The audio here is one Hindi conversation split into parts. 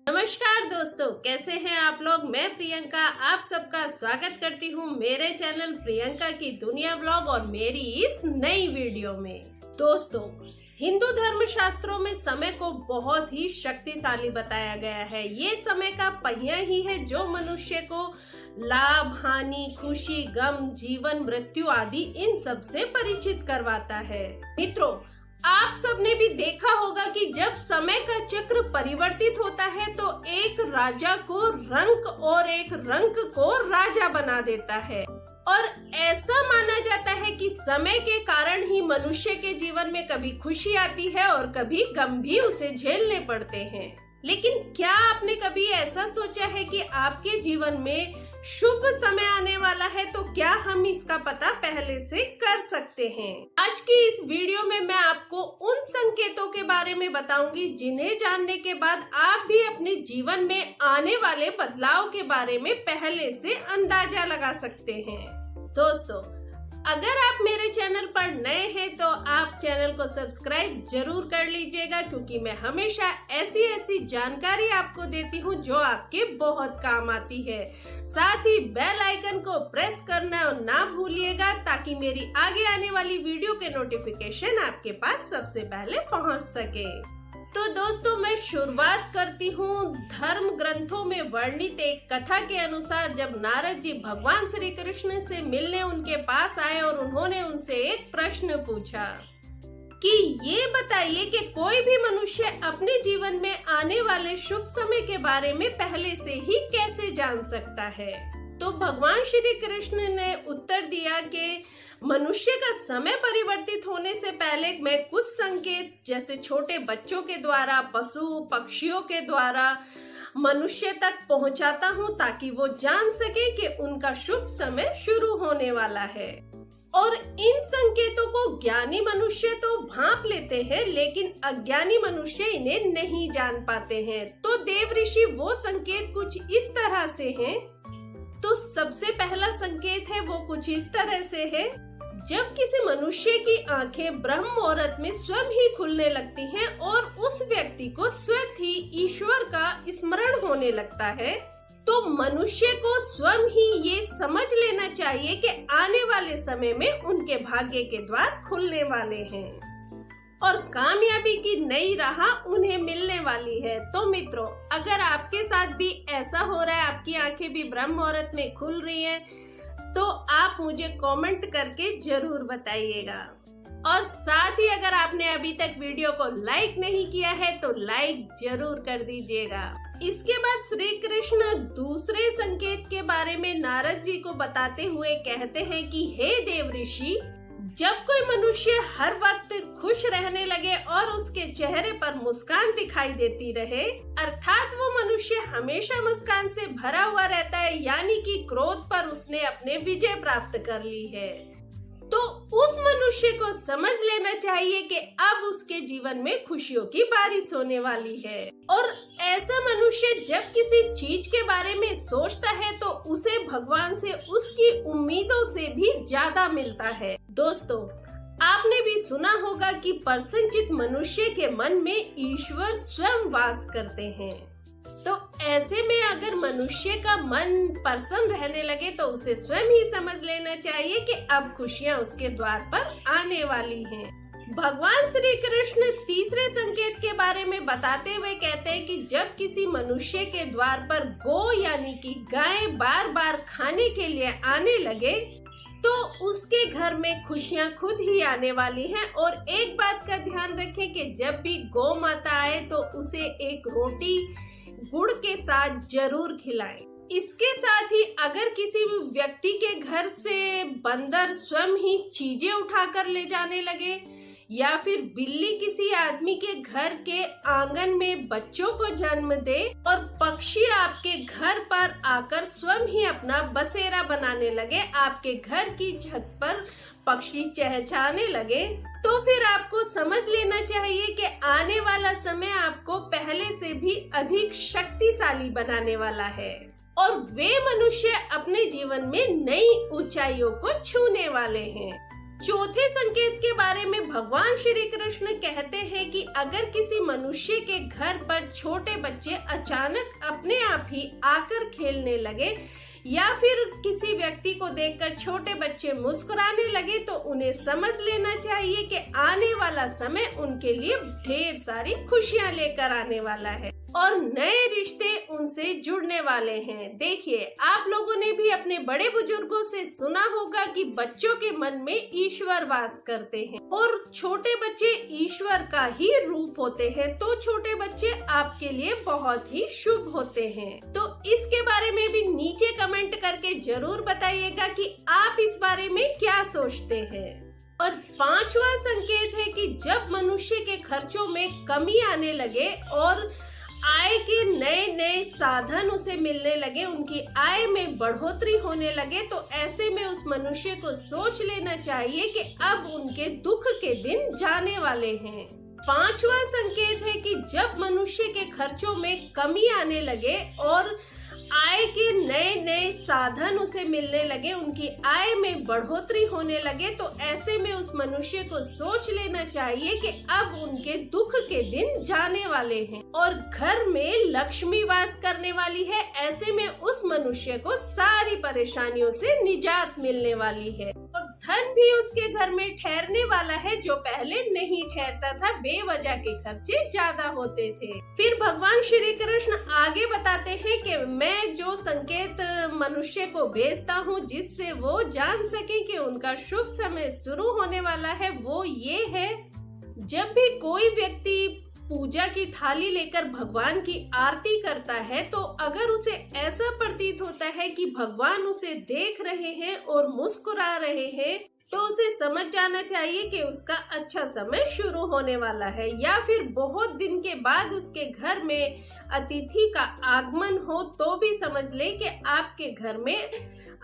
नमस्कार दोस्तों, कैसे हैं आप लोग। मैं प्रियंका आप सबका स्वागत करती हूँ मेरे चैनल प्रियंका की दुनिया ब्लॉग और मेरी इस नई वीडियो में। दोस्तों, हिंदू धर्म शास्त्रों में समय को बहुत ही शक्तिशाली बताया गया है। ये समय का पहिया ही है जो मनुष्य को लाभ, हानि, खुशी, गम, जीवन, मृत्यु आदि इन सब से परिचित करवाता है। मित्रों, आप सबने भी देखा होगा कि जब समय का चक्र परिवर्तित होता है तो एक राजा को रंक और एक रंक को राजा बना देता है। और ऐसा माना जाता है कि समय के कारण ही मनुष्य के जीवन में कभी खुशी आती है और कभी गम भी उसे झेलने पड़ते हैं। लेकिन क्या आपने कभी ऐसा सोचा है कि आपके जीवन में शुभ समय आने वाला है, तो क्या हम इसका पता पहले से कर सकते हैं। आज की इस वीडियो में मैं आपको उन संकेतों के बारे में बताऊंगी जिन्हें जानने के बाद आप भी अपने जीवन में आने वाले बदलाव के बारे में पहले से अंदाजा लगा सकते हैं। दोस्तों, अगर आप मेरे चैनल पर नए हैं तो आप चैनल को सब्सक्राइब जरूर कर लीजिएगा, क्योंकि मैं हमेशा ऐसी जानकारी आपको देती हूँ जो आपके बहुत काम आती है। साथ ही बेल आइकन को प्रेस करना और ना भूलिएगा, ताकि मेरी आगे आने वाली वीडियो के नोटिफिकेशन आपके पास सबसे पहले पहुँच सके। तो दोस्तों, मैं शुरुआत करती हूँ धर्म ग्रंथों में वर्णित एक कथा के अनुसार। जब नारद जी भगवान श्री कृष्ण से मिलने उनके पास आए और उन्होंने उनसे एक प्रश्न पूछा कि ये बताइए कि कोई भी मनुष्य अपने जीवन में आने वाले शुभ समय के बारे में पहले से ही कैसे जान सकता है। तो भगवान श्री कृष्ण ने उत्तर दिया कि मनुष्य का समय परिवर्तित होने से पहले मैं कुछ संकेत, जैसे छोटे बच्चों के द्वारा, पशु पक्षियों के द्वारा मनुष्य तक पहुंचाता हूं, ताकि वो जान सके कि उनका शुभ समय शुरू होने वाला है। और इन संकेतों को ज्ञानी मनुष्य तो भांप लेते हैं, लेकिन अज्ञानी मनुष्य इन्हें नहीं जान पाते हैं। तो देव ऋषि वो संकेत कुछ इस तरह से हैं। तो सबसे पहला संकेत है वो कुछ इस तरह से है। जब किसी मनुष्य की आंखें ब्रह्म मुहूर्त में स्वयं ही खुलने लगती हैं और उस व्यक्ति को स्वयं ही ईश्वर का स्मरण होने लगता है, तो मनुष्य को स्वयं ही ये समझ लेना चाहिए कि आने वाले समय में उनके भाग्य के द्वार खुलने वाले हैं और कामयाबी की नई राह उन्हें मिलने वाली है। तो मित्रों, अगर आपके साथ भी ऐसा हो रहा है, आपकी आंखें भी ब्रह्म मुहूर्त में खुल रही हैं, तो आप मुझे कमेंट करके जरूर बताइएगा। और साथ ही अगर आपने अभी तक वीडियो को लाइक नहीं किया है तो लाइक जरूर कर दीजिएगा। इसके बाद श्री कृष्ण दूसरे संकेत के बारे में नारद जी को बताते हुए कहते हैं कि हे देव ऋषि, जब कोई मनुष्य हर वक्त खुश रहने लगे और उसके चेहरे पर मुस्कान दिखाई देती रहे, अर्थात वो मनुष्य हमेशा मुस्कान से भरा हुआ रहता है, यानी कि क्रोध पर उसने अपने विजय प्राप्त कर ली है, तो उस मनुष्य को समझ लेना चाहिए कि अब उसके जीवन में खुशियों की बारिश होने वाली है। और ऐसा मनुष्य जब किसी चीज के बारे में सोचता है तो उसे भगवान से उसकी उम्मीदों से भी ज्यादा मिलता है। दोस्तों, आपने भी सुना होगा कि प्रसन्नचित्त मनुष्य के मन में ईश्वर स्वयं वास करते हैं। तो ऐसे में अगर मनुष्य का मन प्रसन्न रहने लगे तो उसे स्वयं ही समझ लेना चाहिए कि अब खुशियां उसके द्वार पर आने वाली हैं। भगवान श्री कृष्ण तीसरे संकेत के बारे में बताते हुए कहते हैं कि जब किसी मनुष्य के द्वार पर गौ यानी कि गाय बार बार खाने के लिए आने लगे, तो उसके घर में खुशियां खुद ही आने वाली हैं। और एक बात का ध्यान रखें कि जब भी गौ माता आए तो उसे एक रोटी गुड़ के साथ जरूर खिलाएं। इसके साथ ही अगर किसी व्यक्ति के घर से बंदर स्वयं ही चीजें उठाकर ले जाने लगे, या फिर बिल्ली किसी आदमी के घर के आंगन में बच्चों को जन्म दे, और पक्षी आपके घर पर आकर स्वयं ही अपना बसेरा बनाने लगे, आपके घर की छत पर पक्षी चहचहाने लगे, तो फिर आपको समझ लेना चाहिए कि आने वाला समय आपको पहले से भी अधिक शक्तिशाली बनाने वाला है। और वे मनुष्य अपने जीवन में नई ऊंचाइयों को छूने वाले हैं। चौथे संकेत के बारे में भगवान श्री कृष्ण कहते हैं कि अगर किसी मनुष्य के घर पर छोटे बच्चे अचानक अपने आप ही आकर खेलने लगे या फिर किसी व्यक्ति को देखकर छोटे बच्चे मुस्कुराने लगे तो उन्हें समझ लेना चाहिए कि आने वाला समय उनके लिए ढेर सारी खुशियां लेकर आने वाला है और नए रिश्ते उनसे जुड़ने वाले हैं। देखिए, आप लोगों ने भी अपने बड़े बुजुर्गों से सुना होगा कि बच्चों के मन में ईश्वर वास करते हैं और छोटे बच्चे ईश्वर का ही रूप होते हैं, तो छोटे बच्चे आपके लिए बहुत ही शुभ होते हैं। तो इसके बारे में भी नीचे कमेंट करके जरूर बताइएगा कि आप इस बारे में क्या सोचते हैं। और पांचवा संकेत है कि जब मनुष्य के खर्चों में कमी आने लगे और आय के नए नए साधन उसे मिलने लगे, उनकी आय में बढ़ोतरी होने लगे, तो ऐसे में उस मनुष्य को सोच लेना चाहिए कि अब उनके दुख के दिन जाने वाले हैं। पांचवा संकेत है कि जब मनुष्य के खर्चों में कमी आने लगे और आय के नए नए साधन उसे मिलने लगे, उनकी आय में बढ़ोतरी होने लगे, तो ऐसे में उस मनुष्य को सोच लेना चाहिए कि अब उनके दुख के दिन जाने वाले हैं और घर में लक्ष्मी वास करने वाली है। ऐसे में उस मनुष्य को सारी परेशानियों से निजात मिलने वाली है और धन भी उसके घर में ठहरने वाला है, जो पहले नहीं ठहरता था, बेवजह के खर्चे ज्यादा होते थे। फिर भगवान श्री कृष्ण आगे बताते हैं कि मैं जो संकेत मनुष्य को भेजता हूँ जिससे वो जान सके कि उनका शुभ समय शुरू होने वाला है, वो ये है, जब भी कोई व्यक्ति पूजा की थाली लेकर भगवान की आरती करता है तो अगर उसे ऐसा प्रतीत होता है कि भगवान उसे देख रहे हैं और मुस्कुरा रहे हैं, तो उसे समझ जाना चाहिए कि उसका अच्छा समय शुरू होने वाला है। या फिर बहुत दिन के बाद उसके घर में अतिथि का आगमन हो तो भी समझ ले कि आपके घर में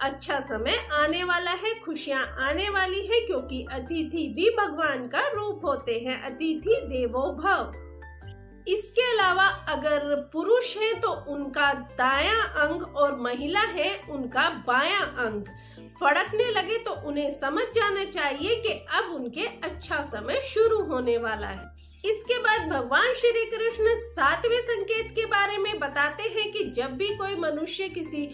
अच्छा समय आने वाला है, खुशियां आने वाली है, क्योंकि अतिथि भी भगवान का रूप होते हैं। अतिथि देवो भव। इसके अलावा अगर पुरुष है तो उनका दायां अंग और महिला है उनका बायां अंग फड़कने लगे तो उन्हें समझ जाना चाहिए कि अब उनके अच्छा समय शुरू होने वाला है। इसके बाद भगवान श्री कृष्ण सातवें संकेत के बारे में बताते हैं कि जब भी कोई मनुष्य किसी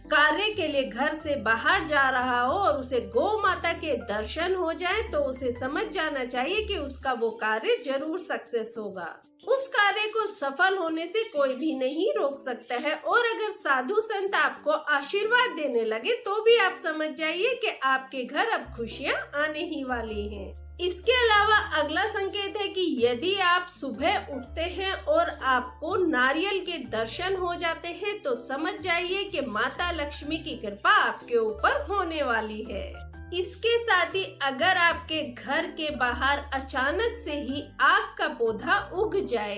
कार्य के लिए घर से बाहर जा रहा हो और उसे गौ माता के दर्शन हो जाए तो उसे समझ जाना चाहिए कि उसका वो कार्य जरूर सक्सेस होगा। उस कार्य को सफल होने से कोई भी नहीं रोक सकता है और अगर साधु संत आपको आशीर्वाद देने लगे तो भी आप समझ जाइए कि आपके घर अब खुशियां आने ही वाली हैं। इसके अलावा अगला संकेत है कि यदि आप सुबह उठते हैं और आपको नारियल के दर्शन हो जाते हैं तो समझ जाइए कि माता लक्ष्मी की कृपा आपके ऊपर होने वाली है। इसके साथ ही अगर आपके घर के बाहर अचानक से ही आग का पौधा उग जाए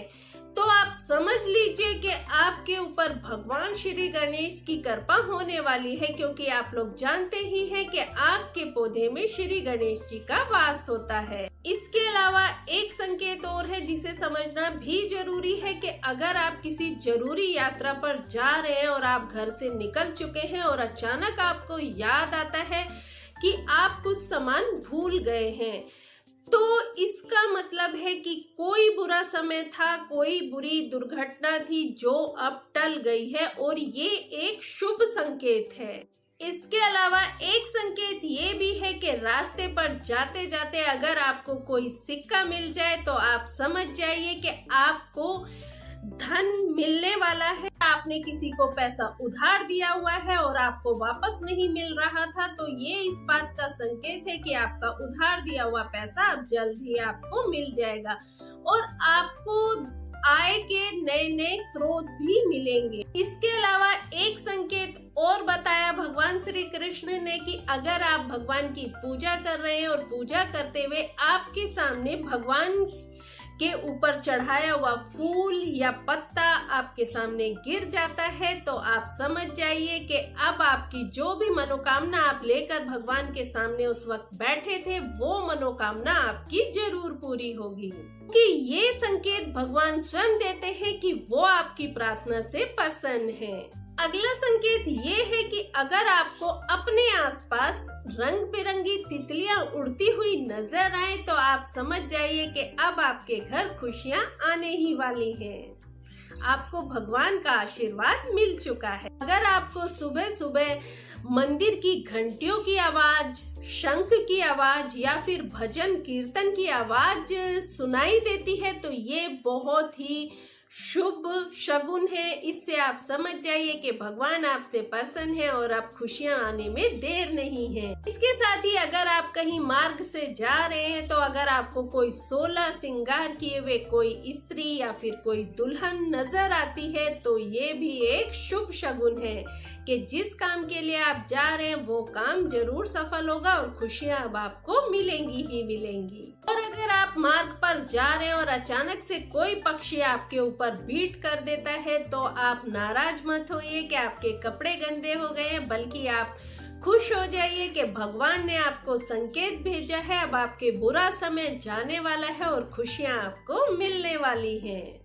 तो आप समझ लीजिए कि आपके ऊपर भगवान श्री गणेश की कृपा होने वाली है, क्योंकि आप लोग जानते ही हैं कि आग के पौधे में श्री गणेश जी का वास होता है। इसके अलावा एक संकेत और है जिसे समझना भी जरूरी है कि अगर आप किसी जरूरी यात्रा पर जा रहे हैं और आप घर से निकल चुके हैं और अचानक आपको याद आता है कि आप कुछ सामान भूल गए हैं, तो इसका मतलब है कि कोई बुरा समय था, कोई बुरी दुर्घटना थी जो अब टल गई है और ये एक शुभ संकेत है। इसके अलावा एक संकेत ये भी है कि रास्ते पर जाते जाते अगर आपको कोई सिक्का मिल जाए तो आप समझ जाइए कि आपको धन मिलने वाला है। आपने किसी को पैसा उधार दिया हुआ है और आपको वापस नहीं मिल रहा था, तो ये इस बात का संकेत है कि आपका उधार दिया हुआ पैसा अब जल्द ही आपको मिल जाएगा और आपको आय के नए नए स्रोत भी मिलेंगे। इसके अलावा एक संकेत और बताया भगवान श्री कृष्ण ने कि अगर आप भगवान की पूजा कर रहे हैं और पूजा करते हुए आपके सामने भगवान के ऊपर चढ़ाया हुआ फूल या पत्ता आपके सामने गिर जाता है तो आप समझ जाइए कि अब आपकी जो भी मनोकामना आप लेकर भगवान के सामने उस वक्त बैठे थे वो मनोकामना आपकी जरूर पूरी होगी, क्योंकि ये संकेत भगवान स्वयं देते हैं कि वो आपकी प्रार्थना से प्रसन्न है। अगला संकेत ये है कि अगर आपको अपने आसपास रंग बिरंगी तितलियां उड़ती हुई नजर आए तो आप समझ जाइए कि अब आपके घर खुशियां आने ही वाली हैं। आपको भगवान का आशीर्वाद मिल चुका है। अगर आपको सुबह सुबह मंदिर की घंटियों की आवाज, शंख की आवाज या फिर भजन कीर्तन की आवाज सुनाई देती है तो ये बहुत ही शुभ शगुन है। इससे आप समझ जाइए कि भगवान आपसे प्रसन्न है और अब खुशियां आने में देर नहीं है। इसके साथ ही अगर आप कहीं मार्ग से जा रहे हैं तो अगर आपको कोई 16 श्रृंगार किए हुए कोई स्त्री या फिर कोई दुल्हन नजर आती है तो ये भी एक शुभ शगुन है कि जिस काम के लिए आप जा रहे हैं वो काम जरूर सफल होगा और खुशियां अब आपको मिलेंगी ही मिलेंगी। और अगर आप मार्ग पर जा रहे हैं और अचानक से कोई पक्षी आपके ऊपर बीट कर देता है तो आप नाराज मत होइए कि आपके कपड़े गंदे हो गए हैं, बल्कि आप खुश हो जाइए कि भगवान ने आपको संकेत भेजा है। अब आपके बुरा समय जाने वाला है और खुशियां आपको मिलने वाली हैं।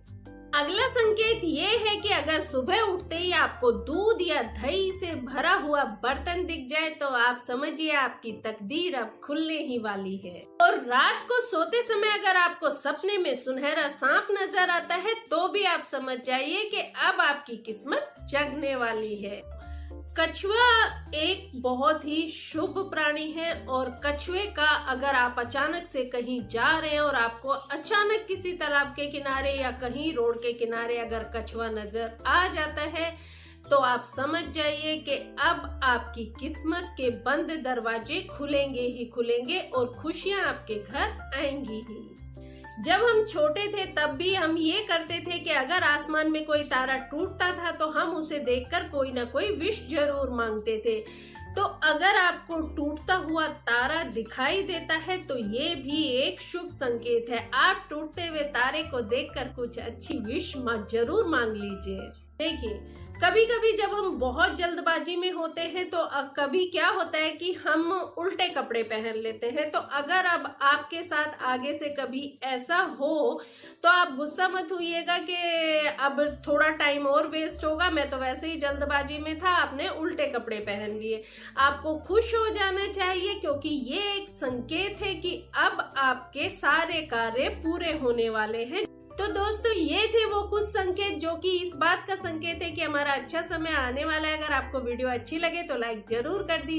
अगला संकेत ये है कि अगर सुबह उठते ही आपको दूध या दही से भरा हुआ बर्तन दिख जाए तो आप समझिए आपकी तकदीर अब खुलने ही वाली है। और रात को सोते समय अगर आपको सपने में सुनहरा सांप नजर आता है तो भी आप समझ जाइए कि अब आपकी किस्मत जगने वाली है। कछुआ एक बहुत ही शुभ प्राणी है और कछुए का अगर आप अचानक से कहीं जा रहे हैं और आपको अचानक किसी तालाब के किनारे या कहीं रोड के किनारे अगर कछुआ नजर आ जाता है तो आप समझ जाइए कि अब आपकी किस्मत के बंद दरवाजे खुलेंगे ही खुलेंगे और खुशियां आपके घर आएंगी ही। जब हम छोटे थे तब भी हम ये करते थे कि अगर आसमान में कोई तारा टूटता था तो हम उसे देखकर कोई ना कोई विश जरूर मांगते थे। तो अगर आपको टूटता हुआ तारा दिखाई देता है तो ये भी एक शुभ संकेत है। आप टूटते हुए तारे को देखकर कुछ अच्छी विश जरूर मांग लीजिए। देखिए, कभी कभी जब हम बहुत जल्दबाजी में होते हैं तो कभी क्या होता है कि हम उल्टे कपड़े पहन लेते हैं। तो अगर अब आपके साथ आगे से कभी ऐसा हो तो आप गुस्सा मत होइएगा कि अब थोड़ा टाइम और वेस्ट होगा, मैं तो वैसे ही जल्दबाजी में था, आपने उल्टे कपड़े पहन लिए। आपको खुश हो जाना चाहिए क्योंकि ये एक संकेत है कि अब आपके सारे कार्य पूरे होने वाले हैं। तो दोस्तों, ये थे वो कुछ संकेत जो कि इस बात का संकेत है कि हमारा अच्छा समय आने वाला है। अगर आपको वीडियो अच्छी लगे तो लाइक जरूर कर दीजिए।